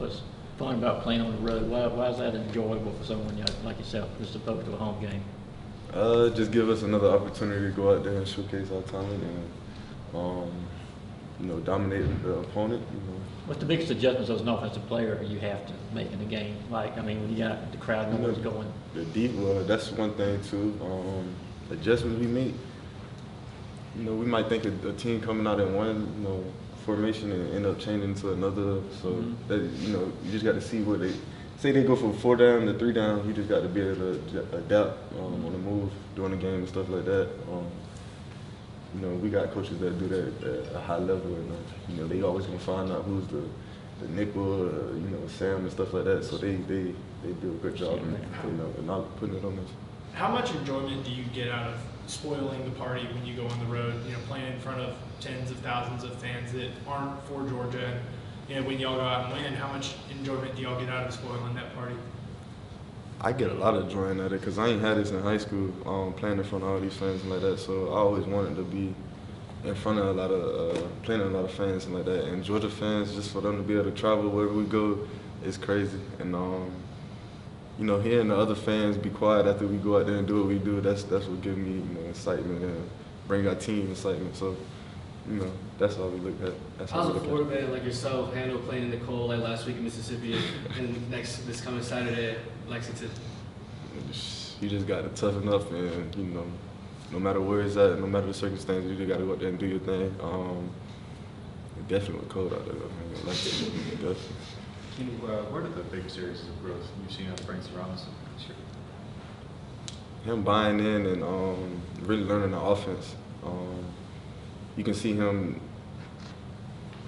what's fun about playing on the road? Why is that enjoyable for someone like yourself, as opposed to a home game? Just give us another opportunity to go out there and showcase our talent and, dominate the opponent. What's the biggest adjustments as an offensive player you have to make in the game? Like, I mean, when you got the crowd noise going. Well, that's one thing too. Adjustments we make. We might think a team coming out in one, formation and end up changing to another. So that you just got to see what they say. They go from 4 down to 3 down. You just got to be able to adapt on the move during the game and stuff like that. We got coaches that do that at a high level, and they always gonna find out who's the nickel, Sam and stuff like that. So they do a good job, and not putting it on us. How much enjoyment do you get out of spoiling the party when you go on the road? Playing in front of tens of thousands of fans that aren't for Georgia, and when y'all go out and win, how much enjoyment do y'all get out of spoiling that party? I get a lot of joy out of it because I ain't had this in high school, playing in front of all these fans and like that. So I always wanted to be in front of playing a lot of fans and like that. And Georgia fans, just for them to be able to travel wherever we go, is crazy. And hearing the other fans be quiet after we go out there and do what we do, that's what gives me excitement and bring our team excitement. So. That's all we look at. How's a Florida man like yourself handle playing in the cold like last week in Mississippi and this coming Saturday at Lexington? You just got to toughen up, and no matter where it's at, no matter the circumstances, you just got to go out there and do your thing. It definitely was cold out there, though. Definitely. What are the big series of growth you've seen out of Francis Robinson this year? Him buying in and really learning the offense. You can see him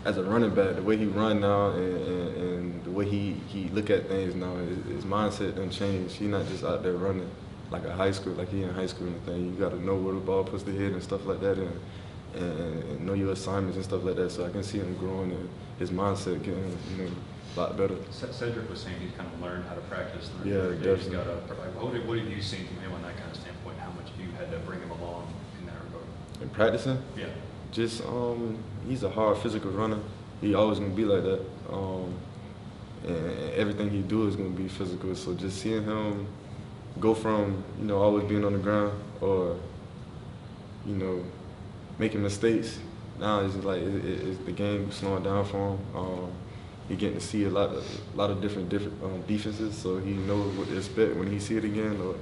as a running back, the way he run now and the way he look at things now, his mindset done changed. He's not just out there running like a high school, like he in high school and thing. You got to know where the ball puts the head and stuff like that, and know your assignments and stuff like that. So I can see him growing and his mindset getting a lot better. Cedric was saying he's kind of learned how to practice. Yeah, definitely. What have you seen from him on that kind of standpoint? How much you had to bring him along in that regard? In practicing? Yeah. Just he's a hard physical runner. He always gonna be like that. And everything he do is gonna be physical. So just seeing him go from always being on the ground or making mistakes. Now it's like it's the game slowing down for him. He getting to see a lot of different defenses, so he knows what to expect when he see it again. Or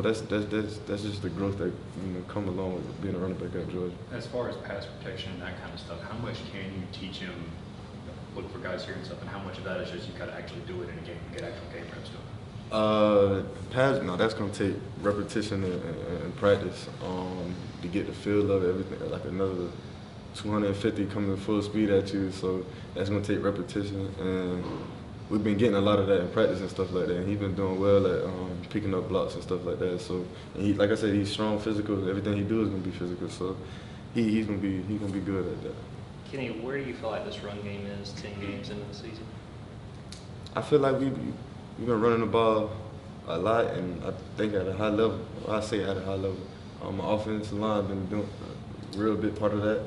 that's just the growth that come along with being a running back at Georgia. As far as pass protection and that kind of stuff, how much can you teach him? Look for guys here and stuff, and how much of that is just you got to actually do it in a game, get actual game reps to it? Pass, no, that's gonna take repetition and practice to get the feel of everything. Like another 250 coming full speed at you, so that's gonna take repetition. And we've been getting a lot of that in practice and stuff like that. And he's been doing well at picking up blocks and stuff like that. So, and like I said, he's strong, physical. Everything he do is gonna be physical. So, he's gonna be good at that. Kenny, where do you feel like this run game is 10 games into the season? I feel like we've been running the ball a lot, and I think at a high level. I say at a high level. My offensive line been doing a real big part of that.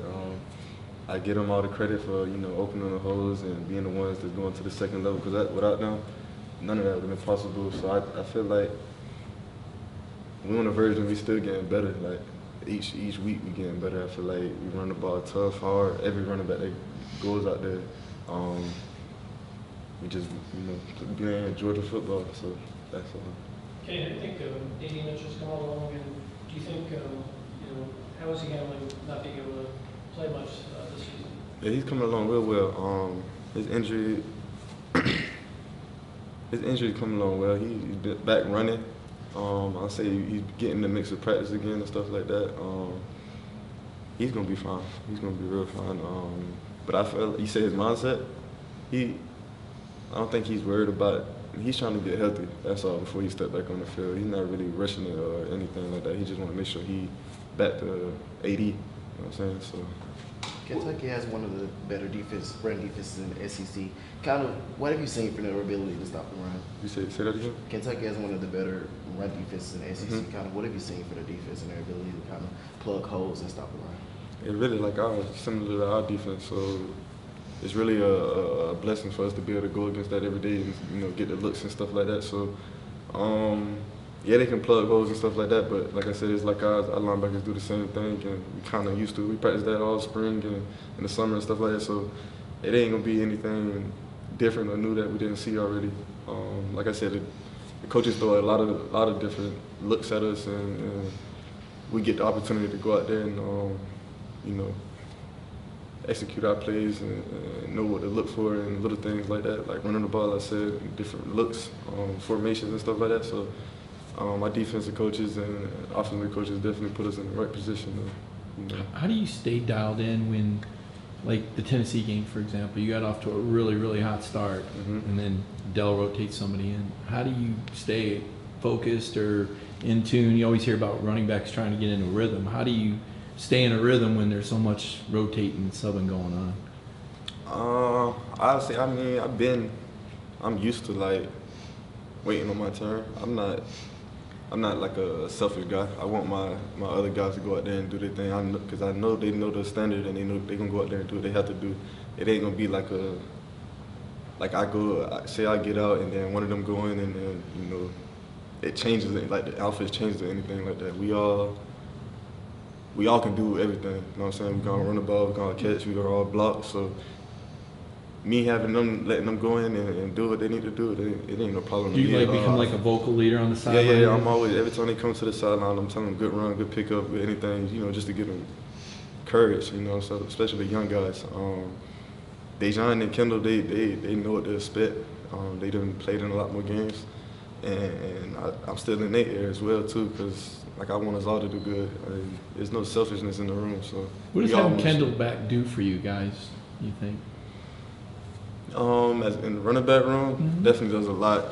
I give them all the credit for opening the holes and being the ones that's going to the second level, because without them, none of that would have been possible. So I feel like we're on a verge and we still getting better. Like each week we getting better. I feel like we run the ball tough, hard. Every running back that goes out there, we just playing Georgia football. So that's all. Okay, I think AD Mitchell's come along, and do you think how is he handling not being able to play much this season? Yeah, he's coming along real well. His injury coming along well. He's been back running. I'll say he's getting the mix of practice again and stuff like that. He's gonna be fine. He's gonna be real fine. But I feel like, you say his mindset. I don't think he's worried about it. He's trying to get healthy. That's all before he step back on the field. He's not really rushing it or anything like that. He just want to make sure he back to 80. You know what I'm saying? So. Kentucky has one of the better run defenses in the SEC. Kind of, what have you seen from their ability to stop the run? You say that again? Kentucky has one of the better run defenses in the SEC. Kind of, what have you seen for their defense and their ability to kind of plug holes and stop the run? It really like ours, similar to our defense. So it's really a blessing for us to be able to go against that every day and, you know, get the looks and stuff like that. So, yeah, they can plug holes and stuff like that, but like I said, it's like our linebackers do the same thing, and we kind of used to. We practice that all spring and in the summer and stuff like that, so it ain't going to be anything different or new that we didn't see already. Like I said, the coaches throw a lot of different looks at us, and we get the opportunity to go out there and, you know, execute our plays and know what to look for and little things like that, like running the ball, I said, different looks, formations and stuff like that. So my defensive coaches and offensive coaches definitely put us in the right position. You know. How do you stay dialed in when, like the Tennessee game, for example, you got off to a really, really hot start, and then Dell rotates somebody in? How do you stay focused or in tune? You always hear about running backs trying to get into a rhythm. How do you stay in a rhythm when there's so much rotating and subbing going on? Honestly, I mean, I'm used to like waiting on my turn. I'm not like a selfish guy. I want my other guys to go out there and do their thing. Because I know they know the standard and they know they're gonna go out there and do what they have to do. It ain't gonna be like I get out and then one of them go in and then, you know, it changes it, like the outfit changes or anything like that. We all can do everything. You know what I'm saying? We're gonna run the ball, we're gonna catch, we're gonna all block. So me having them, letting them go in and do what they need to do, it ain't no problem. Do you become like a vocal leader on the sideline? Yeah. I'm always, every time they come to the sideline, I'm telling them good run, good pickup, good anything, you know, just to give them courage, you know, so especially the young guys. Dejan and Kendall, they know what to expect. They done played in a lot more games. And I'm still in their ear as well, too, because like I want us all to do good. There's no selfishness in the room. So what does having Kendall back do for you guys, you think? As in the running back room, definitely does a lot.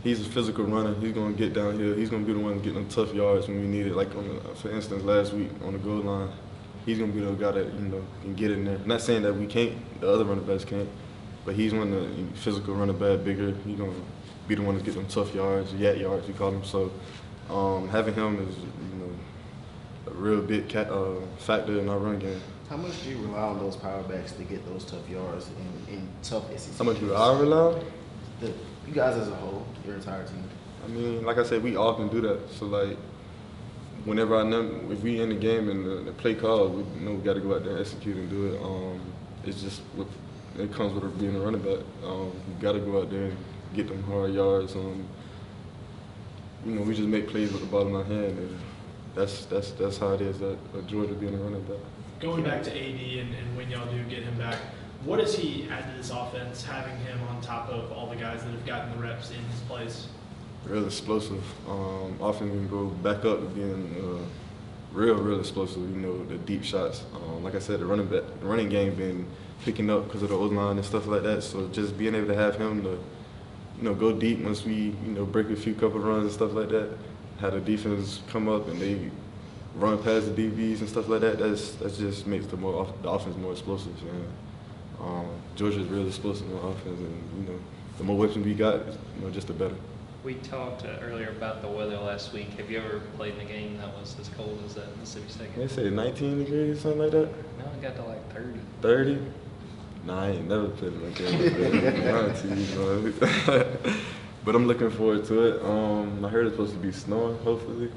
He's a physical runner. He's gonna get down here. He's gonna be the one getting them tough yards when we need it. Like for instance, last week on the goal line, he's gonna be the guy that, you know, can get in there. Not saying that we can't, the other running backs can't, but he's one of the physical running back, bigger. He's gonna be the one to get them tough yards, yak yards, we call them. So having him is, you know, a real big factor in our run game. How much do you rely on those power backs to get those tough yards in tough SEC? How much do I rely on? You guys as a whole, your entire team. I mean, like I said, we all can do that. So like, whenever if we in the game and the play call, we know we got to go out there and execute and do it. It's just it comes with being a running back. You got to go out there and get them hard yards. You know, we just make plays with the ball in our hand, and that's how it is at Georgia being a running back. Going back to AD and when y'all do get him back, what does he add to this offense, having him on top of all the guys that have gotten the reps in his place? Real explosive. Often we can go back up to being real explosive. You know, the deep shots. Like I said, the running game been picking up because of the O-line and stuff like that. So just being able to have him to, you know, go deep once we, you know, break a few couple runs and stuff like that. Have the defense come up and they run past the DBs and stuff like that. That just makes the offense more explosive. And Georgia's real explosive on offense, and you know, the more weapons we got, you know, just the better. We talked earlier about the weather last week. Have you ever played in a game that was as cold as that Mississippi State game? They say 19 degrees or something like that. No, it got to like 30. 30? Nah, I ain't never played like that. But I'm looking forward to it. I heard it's supposed to be snowing, hopefully.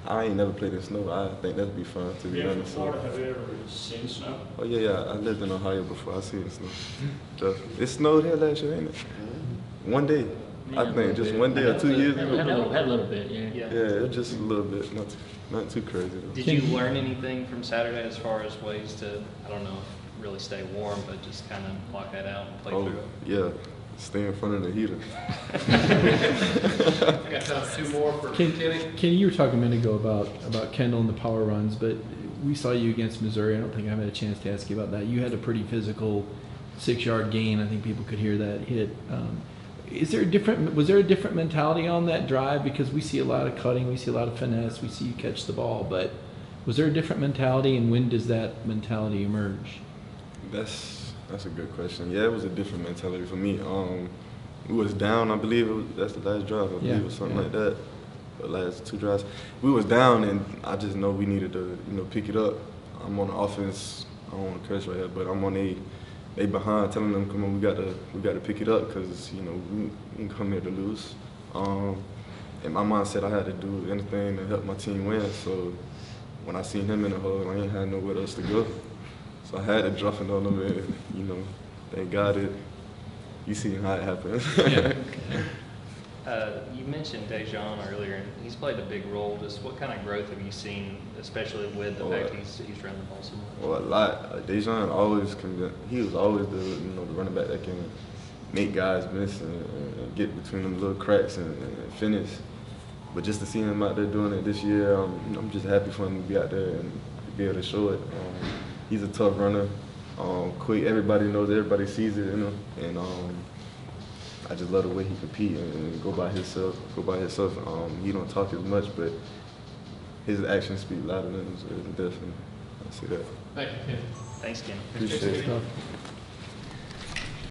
I ain't never played in snow. I think that'd be fun, to be honest. Florida, have you ever seen snow? Oh, yeah. I lived in Ohio before. I seen snow. It snowed here last year, ain't it? One day. I think just one day or 2 years ago. Had a little bit, yeah. Yeah, just a little bit. Not too crazy, though. Did you learn anything from Saturday as far as ways to, I don't know, really stay warm, but just kind of block that out and play through it? Yeah. Stay in front of the heater. I got time for two more for Kenny. Kenny, you were talking a minute ago about Kendall and the power runs, but we saw you against Missouri. I don't think I've had a chance to ask you about that. You had a pretty physical 6-yard gain. I think people could hear that hit. Was there a different mentality on that drive? Because we see a lot of cutting, we see a lot of finesse, we see you catch the ball, but was there a different mentality, and when does that mentality emerge? That's a good question. Yeah, it was a different mentality for me. We was down, I believe that's the last drive, I believe, or something like that. The last 2 drives. We was down, and I just know we needed to, you know, pick it up. I'm on the offense. I don't want to curse right here, but I'm on they behind, telling them, come on, we got to pick it up because we can come here to lose. And my mindset, I had to do anything to help my team win. So when I seen him in the hole, I ain't had nowhere else to go. So I had to drop it on them, and thank God you see how it happened. Yeah. You mentioned Dejan earlier, and he's played a big role. Just what kind of growth have you seen, especially with the fact he's running the ball so much? Well, a lot. Dejan he was always the running back that can make guys miss and get between them little cracks and finish. But just to see him out there doing it this year, I'm just happy for him to be out there and be able to show it. He's a tough runner, quick. Everybody knows, everybody sees it in him, and I just love the way he compete and go by himself. He don't talk as much, but his actions speak louder than his words. Definitely, I see that. Thank you, Ken. Thanks, Ken. Appreciate it.